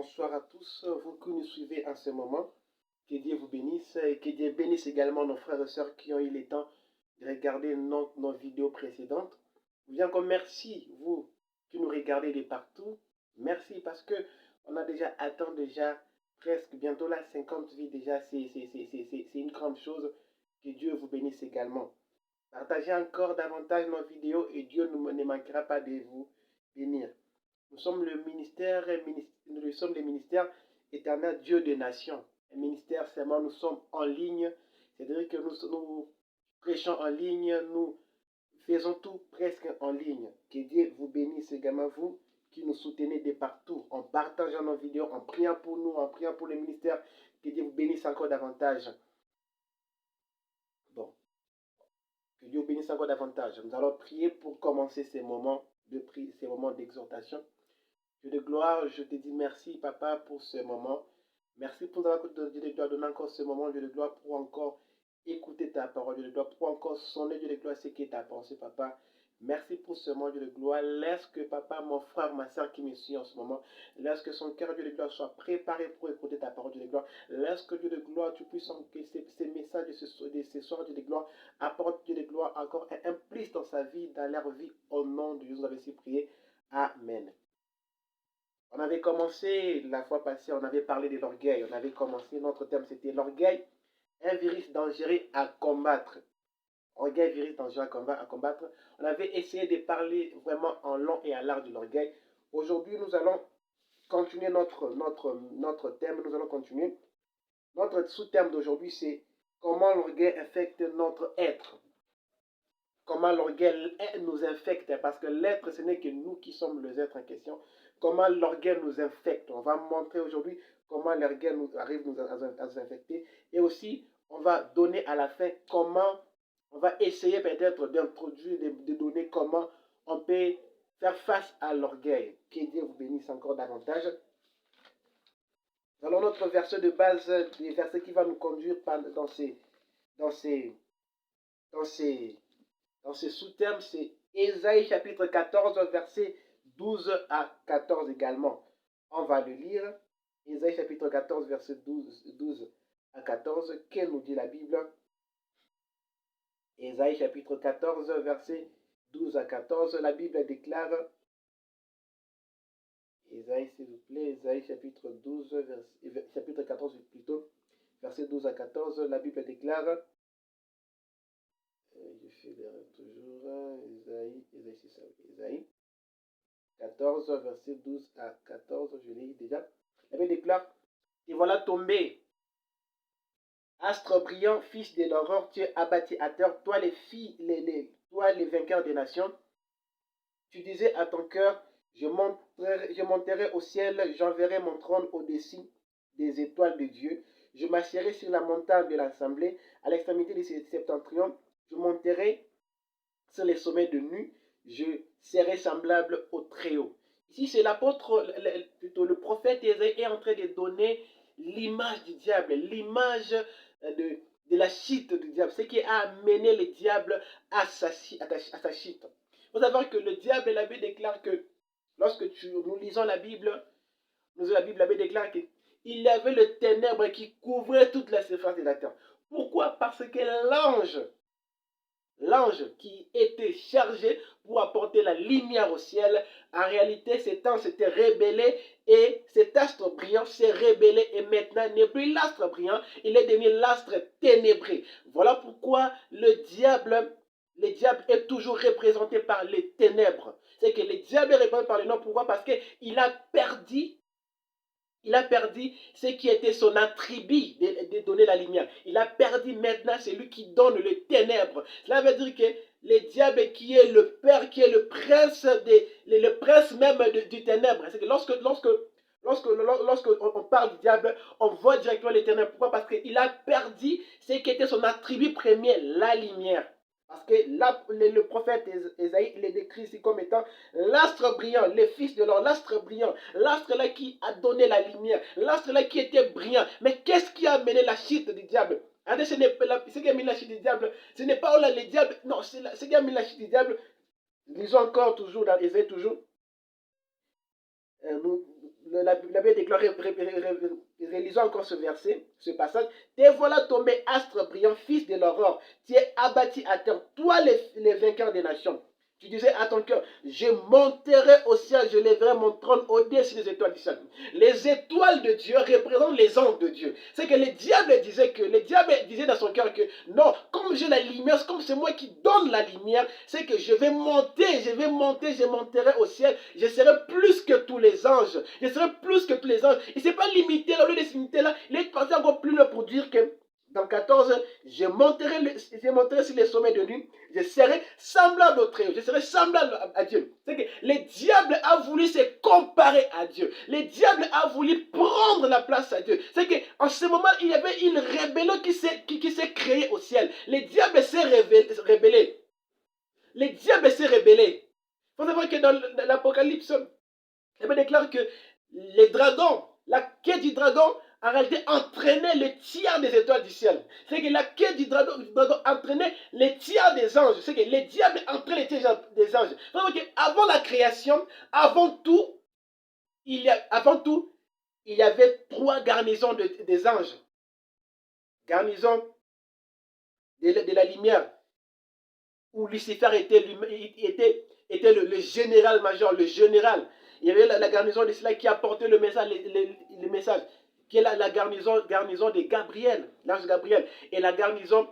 Bonsoir à tous, vous qui nous suivez en ce moment. Que Dieu vous bénisse et que Dieu bénisse également nos frères et sœurs qui ont eu le temps de regarder nos vidéos précédentes. Bien encore merci, vous qui nous regardez de partout. Merci parce que on a déjà atteint presque bientôt la 50 vies déjà. C'est une grande chose. Que Dieu vous bénisse également. Partagez encore davantage nos vidéos et Dieu ne manquera pas de vous bénir. Nous sommes le ministère éternel Dieu des nations. Un ministère seulement, nous sommes en ligne. C'est-à-dire que nous prêchons en ligne, nous faisons tout presque en ligne. Que Dieu vous bénisse également, vous qui nous soutenez de partout, en partageant nos vidéos, en priant pour nous, en priant pour le ministère. Que Dieu vous bénisse encore davantage. Bon, que Dieu vous bénisse encore davantage. Nous allons prier pour commencer ces moments de prière, ces moments d'exhortation. Dieu de gloire, je te dis merci, Papa, pour ce moment. Merci pour Dieu de gloire, donner encore ce moment, Dieu de gloire, pour encore écouter ta parole, Dieu de gloire, pour encore sonner, Dieu de gloire, ce qui est ta pensée, Papa. Merci pour ce moment, Dieu de gloire. Laisse que, Papa, mon frère, ma soeur qui me suit en ce moment, laisse que son cœur, Dieu de gloire, soit préparé pour écouter ta parole, Dieu de gloire. Laisse que, Dieu de gloire, tu puisses, que ces messages de ce soir, Dieu de gloire, apportent, Dieu de gloire, encore un plus dans sa vie, dans leur vie, au nom de Jésus, nous avons ainsi prié. Amen. On avait commencé la fois passée, on avait parlé de l'orgueil. On avait commencé, notre thème c'était l'orgueil, un virus dangereux à combattre. Orgueil, virus dangereux à combattre. On avait essayé de parler vraiment en long et en large de l'orgueil. Aujourd'hui, nous allons continuer notre thème. Nous allons continuer. Notre sous-thème d'aujourd'hui, c'est comment l'orgueil affecte notre être. Comment l'orgueil nous infecte, parce que l'être, ce n'est que nous qui sommes les êtres en question. Comment l'orgueil nous infecte. On va montrer aujourd'hui comment l'orgueil nous arrive à nous infecter. Et aussi, on va donner à la fin comment, on va essayer peut-être d'introduire, de donner comment on peut faire face à l'orgueil. Que Dieu vous bénisse encore davantage. Alors notre verset de base, le verset qui va nous conduire dans ce sous-thème, c'est Ésaïe chapitre 14, verset 12 à 14 également. On va le lire. Ésaïe chapitre 14, verset 12 à 14. Qu'elle nous dit la Bible? Ésaïe chapitre 14, verset 12 à 14. La Bible déclare, Ésaïe s'il vous plaît, Ésaïe chapitre 12, chapitre 14 plutôt, verset 12 à 14. La Bible déclare, je fais toujours, Ésaïe 14, verset 12 à 14, je l'ai dit déjà. La Bible déclare, et voilà tombé, astre brillant, fils de l'aurore, tu es abattu à terre, toi toi les vainqueurs des nations. Tu disais à ton cœur, je monterai au ciel, j'enverrai mon trône au-dessus des étoiles de Dieu. Je m'assiérai sur la montagne de l'assemblée, à l'extrémité du septentrion. Je monterai sur les sommets de Nu, je serai semblable au Très-Haut. Ici, c'est l'apôtre, plutôt le prophète Ésaïe est en train de donner l'image du diable, l'image de la chute du diable, ce qui a amené le diable à sa chute. Il faut savoir que le diable, la Bible déclare que, lorsque nous lisons la Bible, la Bible déclare qu'il y avait le ténèbre qui couvrait toute la surface de la terre. Pourquoi? Parce que l'ange qui était chargé pour apporter la lumière au ciel, en réalité, cet ange s'était rébellé et cet astre brillant s'est rébellé et maintenant n'est plus l'astre brillant, il est devenu l'astre ténébré. Voilà pourquoi le diable est toujours représenté par les ténèbres. C'est que le diable est représenté par le nom. Pourquoi? Parce qu'il a perdu ce qui était son attribut de donner la lumière. Il a perdu maintenant celui qui donne le ténèbre. Cela veut dire que le diable qui est le père, qui est le prince même du ténèbre. C'est que lorsque on parle du diable, on voit directement les ténèbres. Pourquoi? Parce qu'il a perdu ce qui était son attribut premier, la lumière. Parce que là, le prophète Ésaïe, il est décrit ici comme étant l'astre brillant, le fils de l'or, l'astre brillant, l'astre là qui a donné la lumière, l'astre là qui était brillant. Mais qu'est-ce qui a amené la chute du diable? Ce n'est pas ce qui a mis la chute du diable, ce n'est pas là le diable, non, c'est ce qui a mis la chute du diable. Lisons encore toujours dans Ésaïe, toujours. la Bible déclare, réalisons encore ce verset, ce passage. Te voilà tombé, astre brillant, fils de l'aurore. Tu es abattu à terre, toi les vainqueurs des nations. Tu disais à ton cœur, je monterai au ciel, je lèverai mon trône au-dessus des étoiles du ciel. Les étoiles de Dieu représentent les anges de Dieu. C'est que le diable disait dans son cœur que non, comme j'ai la lumière, comme c'est moi qui donne la lumière, c'est que je monterai au ciel, je serai plus que tous les anges. Je serai plus que tous les anges. Il ne s'est pas limité là, au lieu de se limiter là, il est parti encore plus loin pour dire que dans 14, je monterai sur les sommets de nuit, je serai semblable au Très-Haut, je serai semblable à Dieu. C'est que le diable a voulu se comparer à Dieu. Le diable a voulu prendre la place à Dieu. C'est qu'en ce moment, il y avait une rébellion qui s'est créée au ciel. Le diable s'est rébellé. Le diable s'est rébellé. Il faut savoir que dans l'Apocalypse, la Bible déclare que les dragons, la quête du dragon, en réalité, entraînait le tiers des étoiles du ciel. C'est que la quête du dragon entraînait les tiers des anges. C'est que les diables entraînaient les tiers des anges. Avant la création, avant tout, il y avait 3 garnisons des anges. Garnison de la lumière, où Lucifer était le général-major, le général. Il y avait la garnison de cela qui apportait le message, le message, qui est la garnison de Gabriel, l'ange Gabriel, et la garnison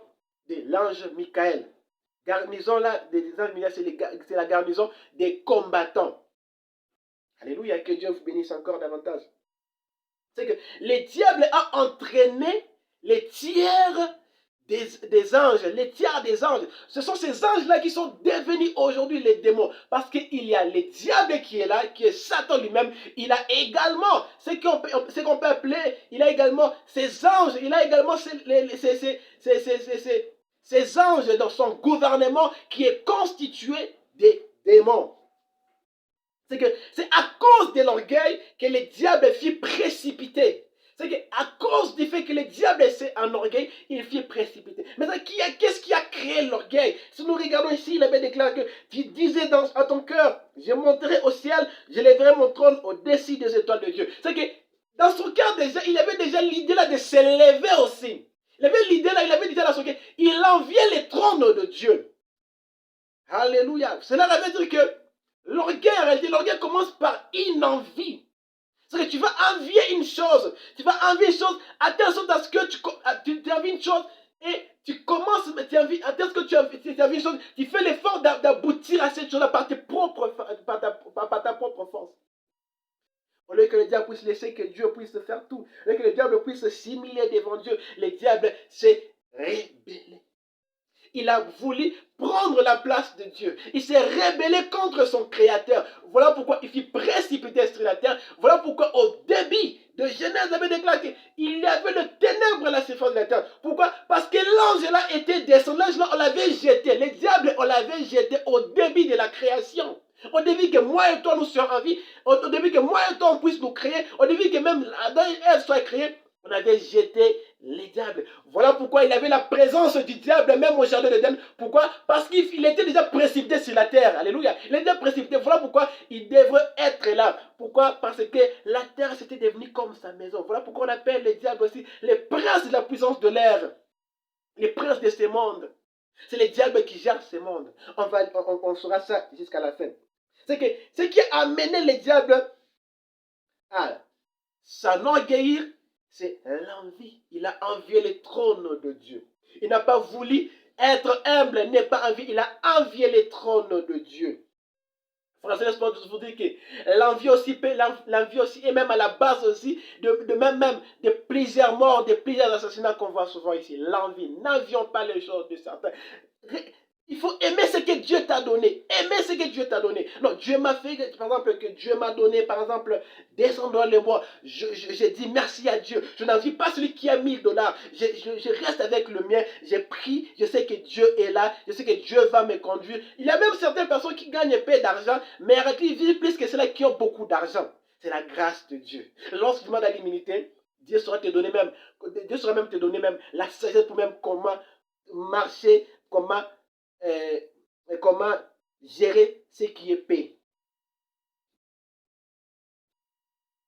de l'ange Michael. Garnison là, des anges Michael, c'est la garnison des combattants. Alléluia, que Dieu vous bénisse encore davantage. C'est que le diable a entraîné les tiers des anges, les tiers des anges. Ce sont ces anges-là qui sont devenus aujourd'hui les démons. Parce qu'il y a le diable qui est là, qui est Satan lui-même. Il a également, ce qu'on peut appeler, il a également ses anges, il a également ces anges dans son gouvernement qui est constitué des démons. C'est à cause de l'orgueil que le diable fut précipité. C'est qu'à cause du fait que le diable est un orgueil, il fut précipité. Maintenant, qu'est-ce qui a créé l'orgueil? Si nous regardons ici, il avait déclaré que tu disais à ton cœur, je monterai au ciel, je lèverai mon trône au-dessus des étoiles de Dieu. C'est que dans son cœur déjà, il avait déjà l'idée là de s'élever aussi. Il avait l'idée là, il avait l'idée dans son cœur. Il enviait les trônes de Dieu. Alléluia. Cela veut dire que l'orgueil, en réalité, l'orgueil commence par une envie. C'est que tu vas envier une chose. Tu vas envier une chose à telle sorte à ce que tu envies une chose et tu commences, à telle sorte que tu envies une chose, tu fais l'effort d'aboutir à cette chose-là par ta propre force. Au lieu que le diable puisse laisser que Dieu puisse faire tout, au lieu que le diable puisse s'humilier devant Dieu, le diable s'est rébellé. Il a voulu prendre la place de Dieu. Il s'est rébellé contre son Créateur. Voilà pourquoi il fut précipité sur la terre. Voilà pourquoi au début de Genèse, il avait déclaré qu'il y avait le ténèbre à la surface de la terre. Pourquoi? Parce que l'ange là était descendu. L'ange là, on l'avait jeté. Le diable, on l'avait jeté au début de la création. Au début que moi et toi nous soyons en vie. Au début que moi et toi on puisse nous créer. Au début que même Adam et Ève soient créés. On avait jeté les diables. Voilà pourquoi il avait la présence du diable même au jardin d'Éden. Pourquoi? Parce qu'il était déjà précipité sur la terre. Alléluia. Il était déjà précipité. Voilà pourquoi il devrait être là. Pourquoi? Parce que la terre c'était devenu comme sa maison. Voilà pourquoi on appelle les diables aussi les princes de la puissance de l'air. Les princes de ces mondes. C'est les diables qui gèrent ces mondes. On saura ça jusqu'à la fin. C'est que ce qui a amené les diables à s'enorgueillir, c'est l'envie. Il a envié le trône de Dieu. Il n'a pas voulu être humble, n'est pas envié. Il a envié le trône de Dieu. Frères et sœurs, je vous dis que l'envie aussi est même à la base aussi de plusieurs morts, de plusieurs assassinats qu'on voit souvent ici. L'envie. N'envions pas les choses de certains. Il faut aimer ce que Dieu t'a donné. Aimer ce que Dieu t'a donné. Non, Dieu m'a fait, par exemple, que Dieu m'a donné, par exemple, des endroits les mois. J'ai dit merci à Dieu. Je n'envie pas celui qui a $1000. Je reste avec le mien. J'ai pris. Je sais que Dieu est là. Je sais que Dieu va me conduire. Il y a même certaines personnes qui gagnent peu d'argent, mais ils vivent plus que ceux-là qui ont beaucoup d'argent. C'est la grâce de Dieu. Lorsque tu demandes à l'humilité, Dieu saura te donner même, Dieu saura même te donner même la sagesse pour même comment marcher, comment gérer ce qui est paix.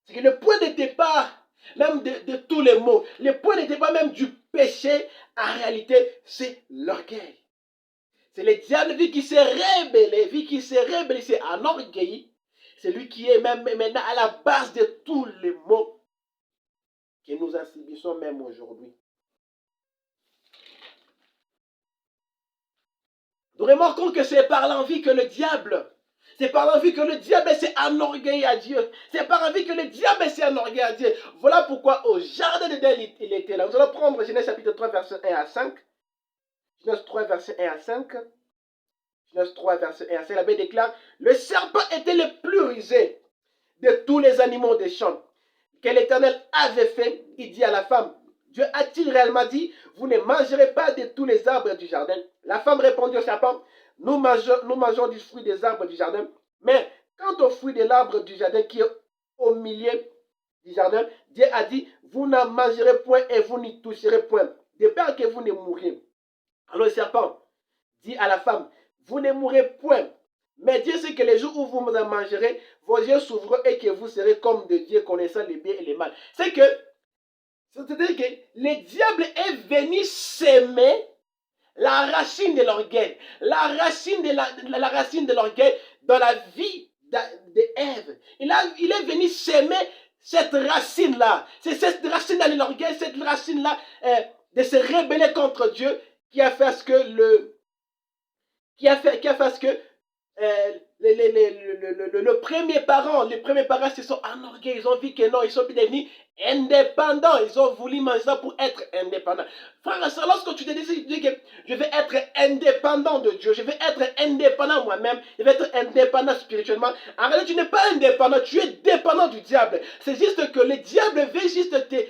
C'est que le point de départ, même de tous les maux, le point de départ même du péché, en réalité, c'est l'orgueil. C'est le diable, vu qu'il s'est rébellé, il s'est enorgueilli. C'est lui qui est même maintenant à la base de tous les maux que nous en subissons même aujourd'hui. Nous remarquons que c'est par l'envie que le diable, c'est par l'envie que le diable s'est enorgueilli à Dieu. C'est par l'envie que le diable s'est enorgueilli à Dieu. Voilà pourquoi au jardin d'Éden, il était là. Nous allons prendre Genèse chapitre 3, verset 1 à 5. Genèse 3, verset 1 à 5. Genèse 3, verset 1 à 5. La Bible déclare, le serpent était le plus rusé de tous les animaux des champs que l'Éternel avait fait. Il dit à la femme, Dieu a-t-il réellement dit, vous ne mangerez pas de tous les arbres du jardin? La femme répondit au serpent, nous mangeons du fruit des arbres du jardin, mais quant au fruit de l'arbre du jardin qui est au milieu du jardin, Dieu a dit, vous n'en mangerez point et vous n'y toucherez point, de peur que vous ne mouriez. Alors le serpent dit à la femme, vous ne mourrez point, mais Dieu sait que les jours où vous en mangerez, vos yeux s'ouvriront et que vous serez comme de Dieu, connaissant les biens et les mal. C'est-à-dire que le diable est venu s'aimer la racine de l'orgueil. La racine de l'orgueil dans la vie d'Ève. Il est venu s'aimer cette racine-là. C'est cette racine-là de l'orgueil, cette racine-là de se rebeller contre Dieu qui a fait à ce que le premier parent, les premiers parents se sont enorgueillis, ils ont vu que non, ils sont devenus indépendants, ils ont voulu manger ça pour être indépendants. Frère, lorsque tu te dis que je vais être indépendant de Dieu, je vais être indépendant moi-même, je vais être indépendant spirituellement, en réalité tu n'es pas indépendant, tu es dépendant du diable. C'est juste que le diable veut juste te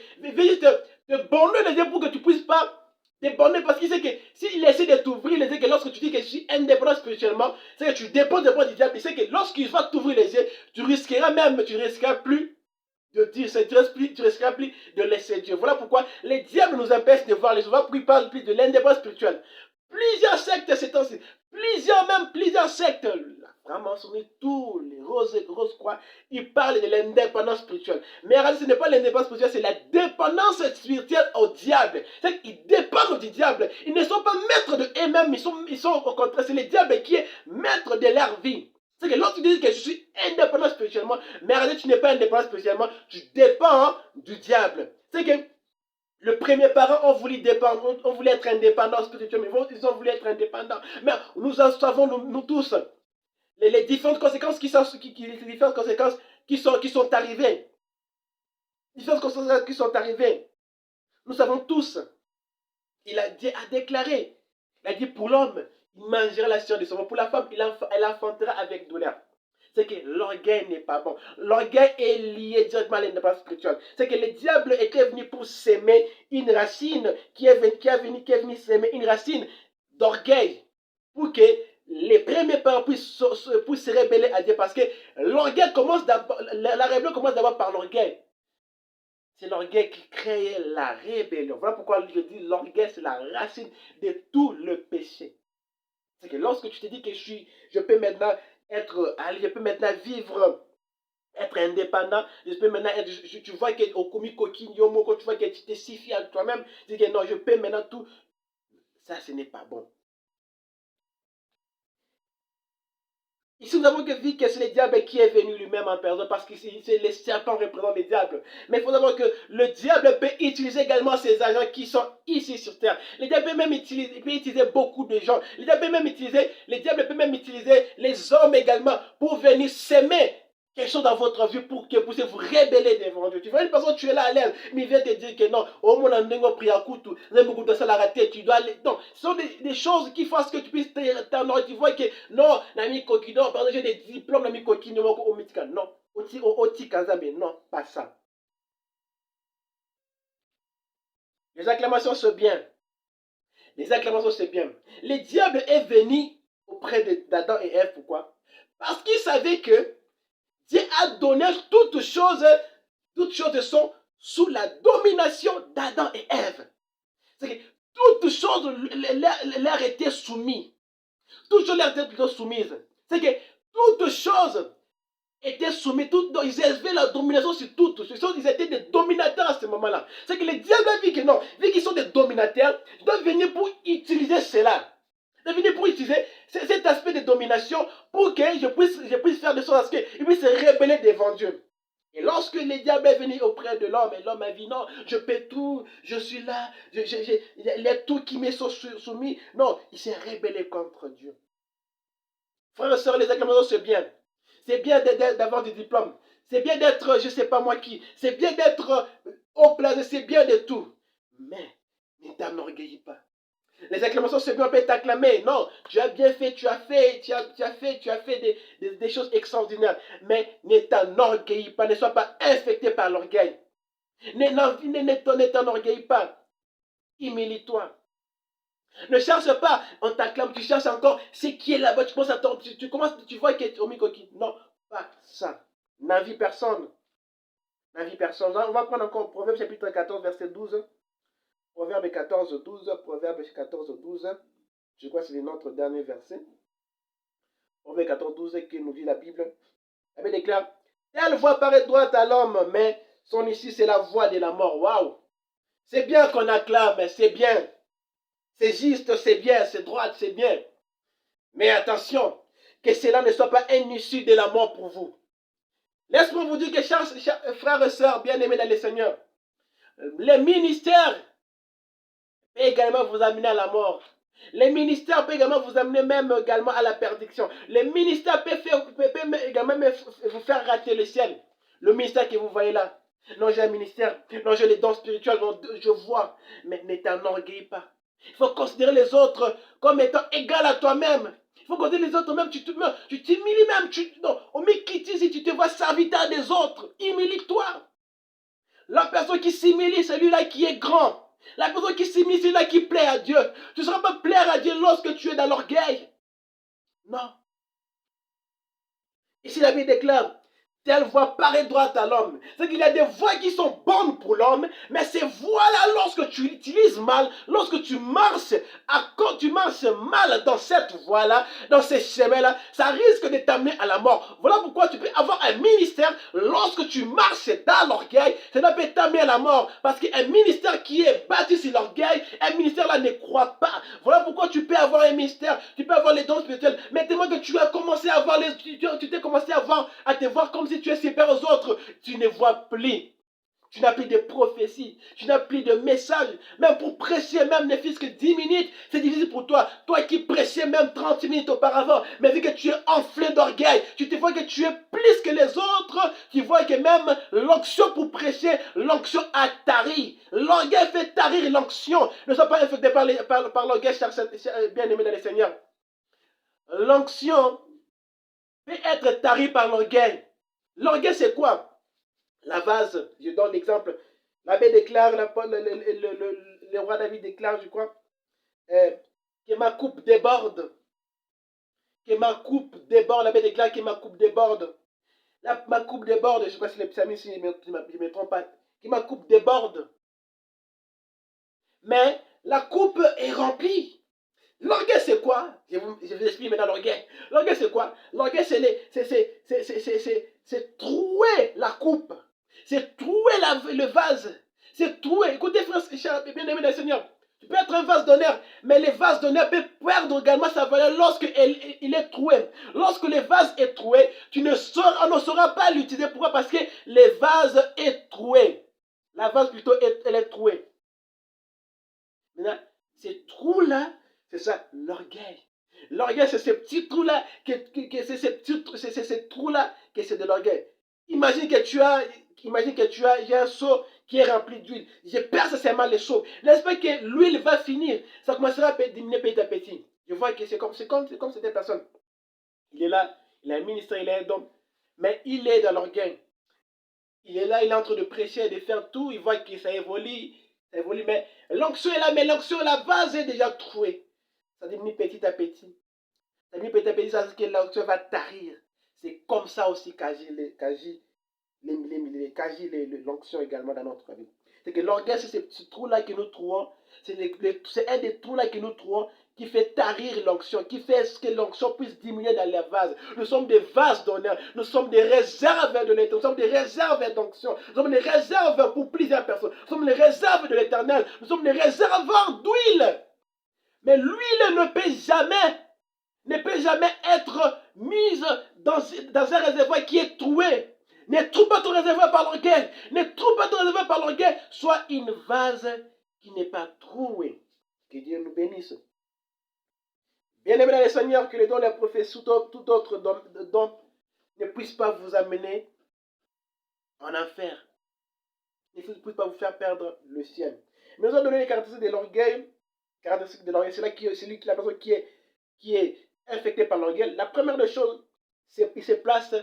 borner les yeux pour que tu ne puisses pas dépendant parce qu'il sait que s'il essaie de t'ouvrir les yeux, que lorsque tu dis que je suis indépendant spirituellement, c'est que tu dépends du diable. Il sait que lorsqu'il va t'ouvrir les yeux, tu ne risqueras plus de dire, tu risqueras plus de laisser Dieu. Voilà pourquoi les diables nous empêchent de voir les choses. Pourquoi il parle plus de l'indépendance spirituelle. Plusieurs sectes ces temps-ci, plusieurs sectes, vraiment, tous les roses croix, ils parlent de l'indépendance spirituuelle. Mais en réalité, ce n'est pas l'indépendance spirituelle, c'est la dépendance spirituelle au diable. C'est qu'ils dépendent du diable. Ils ne sont pas maîtres de eux-mêmes, ils sont au contraire, c'est le diable qui est maître de leur vie. C'est que lorsque tu dis que je suis indépendant spirituellement, mais en réalité, tu n'es pas indépendant spirituellement, tu dépends du diable. C'est que le premier parent ont voulu dépendre, ont voulu être indépendants spirituellement, ils ont voulu être indépendants. Mais nous en savons, nous tous, les différentes conséquences qui sont arrivées. Différentes conséquences qui sont arrivées. Nous savons tous. Il a déclaré, il a dit pour l'homme, il mangera la chair de son ventre. Pour la femme, elle enfantera avec douleur. C'est que l'orgueil n'est pas bon. L'orgueil est lié directement à l'indépendance spirituelle. C'est que le diable était venu pour s'aimer une racine qui est venue s'aimer une racine d'orgueil pour que les premiers parents puissent se rebeller à Dieu. Parce que l'orgueil commence d'abord, la rébellion commence d'abord par l'orgueil. C'est l'orgueil qui crée la rébellion. Voilà pourquoi je dis l'orgueil, c'est la racine de tout le péché. C'est que lorsque tu te dis que je peux maintenant vivre, être indépendant, je peux maintenant être, tu vois que au komi koki yomoko, tu vois que tu te suffis à toi-même, tu dis que non, je peux maintenant tout. Ça, ce n'est pas bon. Ici, nous avons vu que c'est le diable qui est venu lui-même en personne parce que c'est les serpents représentent le diable. Mais il faut savoir que le diable peut utiliser également ses agents qui sont ici sur terre. Le diable peut même utiliser beaucoup de gens. Le diable peut même utiliser les hommes également pour venir s'aimer quelque chose dans votre vie pour que vous puissiez vous rebeller devant Dieu. Tu vois une personne, tu es là à l'aise, mais il vient te dire que non, au moins on a pris un coup, tu dois aller. Non, ce sont des choses qui font ce que tu puisses t'en tu vois que non, Nami Kokino, par exemple, j'ai des diplômes, Nami Kokino, au Mitika. Non, au Tikazambe, non, pas ça. Les acclamations, c'est bien. Les acclamations, c'est bien. Le diable est venu auprès d'Adam et Ève, pourquoi? Parce qu'il savait que Dieu a donné toutes choses sont sous la domination d'Adam et Ève. C'est que toutes choses leur étaient soumises. Toutes choses leur étaient plutôt soumises. C'est que toutes choses étaient soumis, ils avaient la domination sur tout. Ils étaient des dominateurs à ce moment-là. C'est que le diable a vu que non, vu qu'ils sont des dominateurs, ils doivent venir pour utiliser cela. Ils doivent venir pour utiliser cet aspect de domination pour que je puisse faire de sorte à ce qu'ils puissent se rebeller devant Dieu. Et lorsque le diable est venu auprès de l'homme, et l'homme a dit non, je paie tout, je suis là, les tout qui m'est soumis. Non, il s'est rebellé contre Dieu. Frères et sœurs, les acclamations, c'est bien. C'est bien d'avoir des diplômes. C'est bien d'être, je ne sais pas moi qui. C'est bien d'être haut placé, c'est bien de tout. Mais ne t'enorgueillis pas. Les acclamations, c'est bien, on peut t'acclamer. Non, tu as bien fait, tu as fait des choses extraordinaires. Mais ne t'enorgueillis pas, ne sois pas infecté par l'orgueil. Ne t'enorgueillis pas. Humilie-toi. Ne cherche pas, on t'acclame, tu cherches encore ce qui est là-bas, tu commences à tu vois qu'il est au micro-qui. Non, pas ça. N'envie personne. N'envie personne. On va prendre encore Proverbe chapitre 14, verset 12. Proverbe 14, 12. Proverbe 14, 12. Je crois que c'est notre dernier verset. Proverbe 14, 12 qui nous dit la Bible. La Bible déclare, telle voie paraît droite à l'homme, mais son issue c'est la voie de la mort. Waouh! C'est bien qu'on acclame, c'est bien. C'est juste, c'est bien, c'est droit, c'est bien. Mais attention, que cela ne soit pas une issue de la mort pour vous. Laisse-moi vous dire que, chers frères et sœurs bien-aimés dans le Seigneur, les ministères peuvent également vous amener à la mort. Les ministères peuvent également vous amener même également à la perdition. Les ministères peuvent également vous faire rater le ciel. Le ministère que vous voyez là. Non, j'ai un ministère. Non, j'ai les dons spirituels. Non, je vois. Mais ne t'enorgueillis pas. Il faut considérer les autres comme étant égal à toi-même. Il faut considérer les autres même. Tu t'humilies même. Non, au si tu te vois serviteur des autres, humilie-toi. La personne qui s'humilie, c'est celui-là qui est grand. La personne qui s'humilie, c'est celui-là qui plaît à Dieu. Tu ne seras pas plaire à Dieu lorsque tu es dans l'orgueil. Non. Ici, la Bible déclare, telle voie paraît droite à l'homme. C'est qu'il y a des voies qui sont bonnes pour l'homme, mais ces voies-là, lorsque tu l'utilises mal, lorsque tu marches mal dans cette voie-là, dans ces chemins-là, ça risque de t'amener à la mort. Voilà pourquoi tu peux avoir un ministère, lorsque tu marches dans l'orgueil, ça peut t'amener à la mort. Parce qu'un ministère qui est bâti sur l'orgueil, un ministère-là ne croit pas. Voilà pourquoi tu peux avoir un ministère, tu peux avoir les dons spirituels, mais tellement que tu as commencé à avoir tu t'es commencé à te voir comme si tu es supérieur aux autres, tu ne vois plus. Tu n'as plus de prophéties, tu n'as plus de messages. Même pour prêcher, même ne fût-ce que 10 minutes, c'est difficile pour toi. Toi qui prêchais même 30 minutes auparavant, mais vu que tu es enflé d'orgueil, tu te vois que tu es plus que les autres, tu vois que même l'onction pour prêcher, l'onction a tari. L'orgueil fait tarir l'onction. Ne sois pas infecté par l'orgueil, bien-aimé dans le Seigneur. L'onction peut être tarie par l'orgueil. L'orgueil, c'est quoi? La vase, je donne l'exemple. L'abbé déclare, le roi David déclare, je crois, que ma coupe déborde. Que ma coupe déborde. L'abbé déclare que ma coupe déborde. Ma coupe déborde. Je ne sais pas si les psalmistes, je ne me trompe pas. Que ma coupe déborde. Mais la coupe est remplie. L'orgueil, c'est quoi? Je vous explique maintenant l'orgueil. L'orgueil, c'est quoi? L'orgueil, c'est trouer la coupe. C'est trouer le vase. C'est trouer. Écoutez, frère, bien-aimé du Seigneur. Tu peux être un vase d'honneur, mais le vase d'honneur peut perdre également sa valeur lorsqu'il est troué. Lorsque le vase est troué, on ne saura pas l'utiliser. Pourquoi? Parce que le vase est troué. La vase plutôt, elle est trouée. Maintenant, ces trous-là, c'est ça, l'orgueil. L'orgueil, c'est ces petits trous-là, c'est ces trous-là que c'est de l'orgueil. Imagine que j'ai un seau qui est rempli d'huile. Je perce seulement le seau. J'espère que l'huile va finir. Ça commencera à diminuer petit à petit. Je vois que c'est comme cette personne. Il est là, il a un ministère, il a un don. Mais il est dans l'orgueil. Il est là, il est en train de prêcher, de faire tout. Il voit que ça évolue, mais l'onction est là, mais l'onction, la base est déjà trouée. Ça diminue petit à petit. Ça diminue petit à petit, ça veut dire que l'onction va tarir. C'est comme ça aussi qu'agit l'onction également dans notre vie. C'est que l'orgueil, c'est ce trou-là que nous trouvons. C'est un des trous-là que nous trouvons qui fait tarir l'onction, qui fait ce que l'onction puisse diminuer dans les vases. Nous sommes des vases d'honneur, nous sommes des réserves de l'éternel, nous sommes des réserves d'onction, nous sommes des réserves pour plusieurs personnes, nous sommes les réserves de l'éternel, nous sommes des réservoirs d'huile. Mais l'huile ne peut jamais être mise dans un réservoir qui est troué. Ne trouve pas ton réservoir par l'orgueil. Ne trouve pas ton réservoir par l'orgueil. Sois une vase qui n'est pas trouée. Que Dieu nous bénisse. Bien-aimés dans le Seigneur, que les dons des prophéties, tout autre don ne puisse pas vous amener en enfer. Ne puisse pas vous faire perdre le ciel. Mais nous avons donné les caractéristiques de l'orgueil. C'est là la personne qui est infectée par l'orgueil. La première des choses, c'est qu'il se place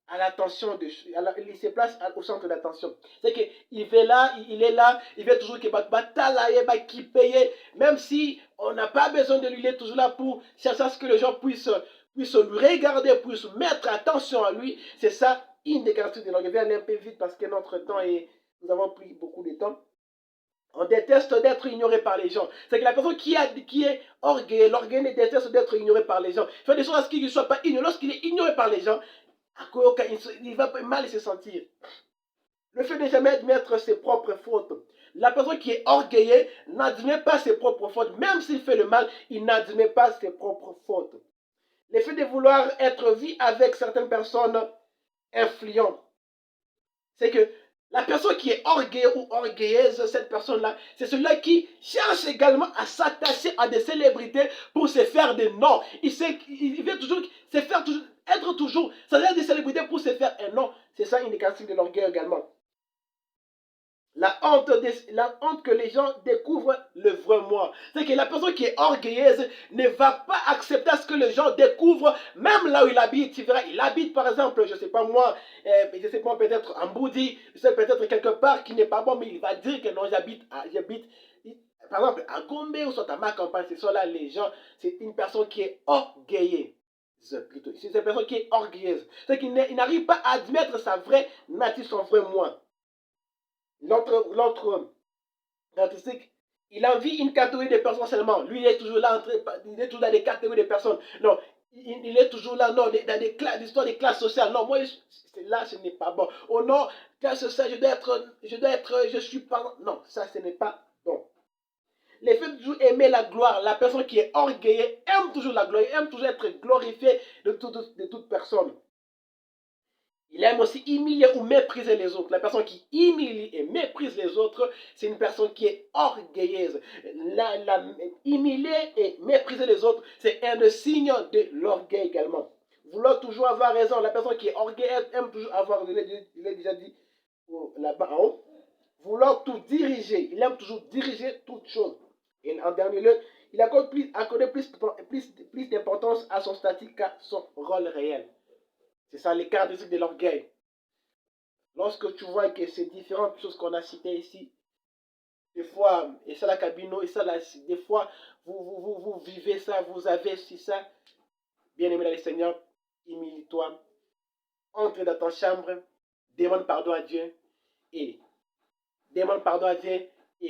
à l'attention, il se place au centre d'attention. C'est qu'il est là, il veut toujours qu'il qui paye, même si on n'a pas besoin de lui, il est toujours là pour chercher à ce que les gens puissent lui regarder, puissent mettre attention à lui. C'est ça, une des caractéristiques de l'orgueil. Je vais aller un peu vite parce que notre temps nous avons pris beaucoup de temps. On déteste d'être ignoré par les gens. C'est que la personne qui est orgueilleuse, l'orgueil déteste d'être ignoré par les gens. Il fait des choses à ce qu'il ne soit pas ignoré. Lorsqu'il est ignoré par les gens, il va mal se sentir. Le fait de jamais admettre ses propres fautes. La personne qui est orgueilleuse n'admet pas ses propres fautes. Même s'il fait le mal, il n'admet pas ses propres fautes. Le fait de vouloir être vu avec certaines personnes influentes. C'est que la personne qui est orgueilleuse ou orgueilleuse, cette personne-là, c'est celui-là qui cherche également à s'attacher à des célébrités pour se faire des noms. Il veut toujours se faire être toujours, ça veut dire des célébrités pour se faire un nom. C'est ça une des caractéristiques de l'orgueil également. La honte que les gens découvrent le vrai moi. C'est que la personne qui est orgueilleuse ne va pas accepter à ce que les gens découvrent, même là où il habite. Tu verras, il habite par exemple, je ne sais pas moi, peut-être en Boudi, peut-être quelque part qui n'est pas bon, mais il va dire que non, j'habite, par exemple, à Gombe ou soit à ma campagne. C'est ça là, les gens, c'est une personne qui est orgueilleuse. C'est une personne qui est orgueilleuse. C'est qu'il n'arrive pas à admettre sa vraie nature, son vrai moi. L'autre caractéristique, il envie une catégorie de personnes seulement. Lui, il est toujours là, il est toujours dans des catégories de personnes. Non, il est toujours là, non, dans l'histoire des classes sociales. Non, moi, là, ce n'est pas bon. Oh non, classe sociale, je suis pas... Non, ça, ce n'est pas bon. Le fait de toujours aimer la gloire, la personne qui est orgueilleuse aime toujours la gloire, aime toujours être glorifiée de toute personne. Il aime aussi humilier ou mépriser les autres. La personne qui humilie et méprise les autres, c'est une personne qui est orgueilleuse. Humilier et mépriser les autres, c'est un signe de l'orgueil également. Vouloir toujours avoir raison. La personne qui est orgueilleuse aime toujours avoir, je l'ai déjà dit là-bas en haut, vouloir tout diriger. Il aime toujours diriger toutes choses. Et en dernier lieu, il accorde plus d'importance à son statut qu'à son rôle réel. C'est ça les caractéristiques de l'orgueil. Lorsque tu vois que ces différentes choses qu'on a citées ici, des fois, et ça la cabino, et ça la, des fois, vous vivez ça, vous avez aussi ça, bien aimé dans le Seigneur, humilie-toi, entre dans ta chambre, demande pardon à Dieu, et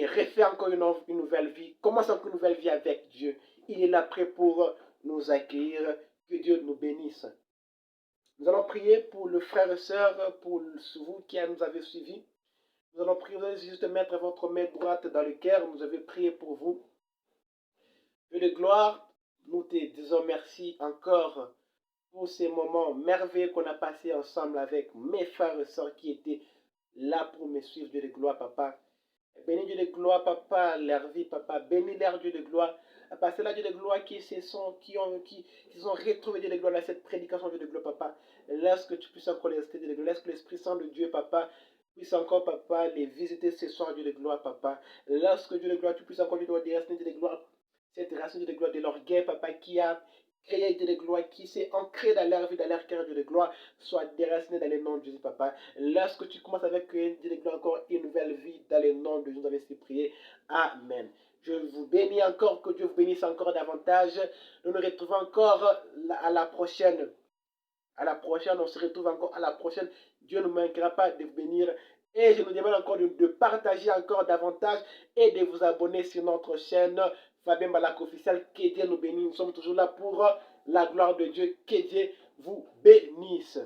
refais encore une nouvelle vie, commence encore une nouvelle vie avec Dieu. Il est là prêt pour nous accueillir, que Dieu nous bénisse. Nous allons prier pour le frère et sœur, pour vous qui nous avez suivis. Nous allons prier, vous allez juste mettre votre main droite dans le cœur. Nous avons prié pour vous. Dieu de gloire, nous te disons merci encore pour ces moments merveilleux qu'on a passés ensemble avec mes frères et sœurs qui étaient là pour me suivre. Dieu de gloire, papa. Bénis Dieu de gloire, papa, leur vie, papa. Bénis leur Dieu de gloire. Parce que là, Dieu de gloire qui ont retrouvé Dieu de gloire dans cette prédication, Dieu de gloire, papa. Laisse que tu puisses encore les rester, Dieu de gloire. Laisse que l'Esprit Saint de Dieu, papa, puisse encore, papa, les visiter ce soir, Dieu de gloire, papa. Laisse que Dieu de gloire, tu puisses encore, Dieu de rester, Dieu de gloire. Cette racine, Dieu de gloire, de l'orgueil, papa, qui a créé, Dieu de gloire, qui s'est ancré dans leur vie, dans leur cœur, Dieu de gloire, soit déraciné dans les noms de Jésus, papa. Laisse que tu commences avec Dieu de gloire, encore une nouvelle vie dans les noms de Jésus, nous avons ainsi prié. Amen. Je vous bénis encore, que Dieu vous bénisse encore davantage. Nous nous retrouvons encore à la prochaine. À la prochaine, on se retrouve encore à la prochaine. Dieu ne manquera pas de vous bénir. Et je nous demande encore de partager encore davantage et de vous abonner sur notre chaîne Fabien Balak officiel, que Dieu nous bénisse. Nous sommes toujours là pour la gloire de Dieu. Que Dieu vous bénisse.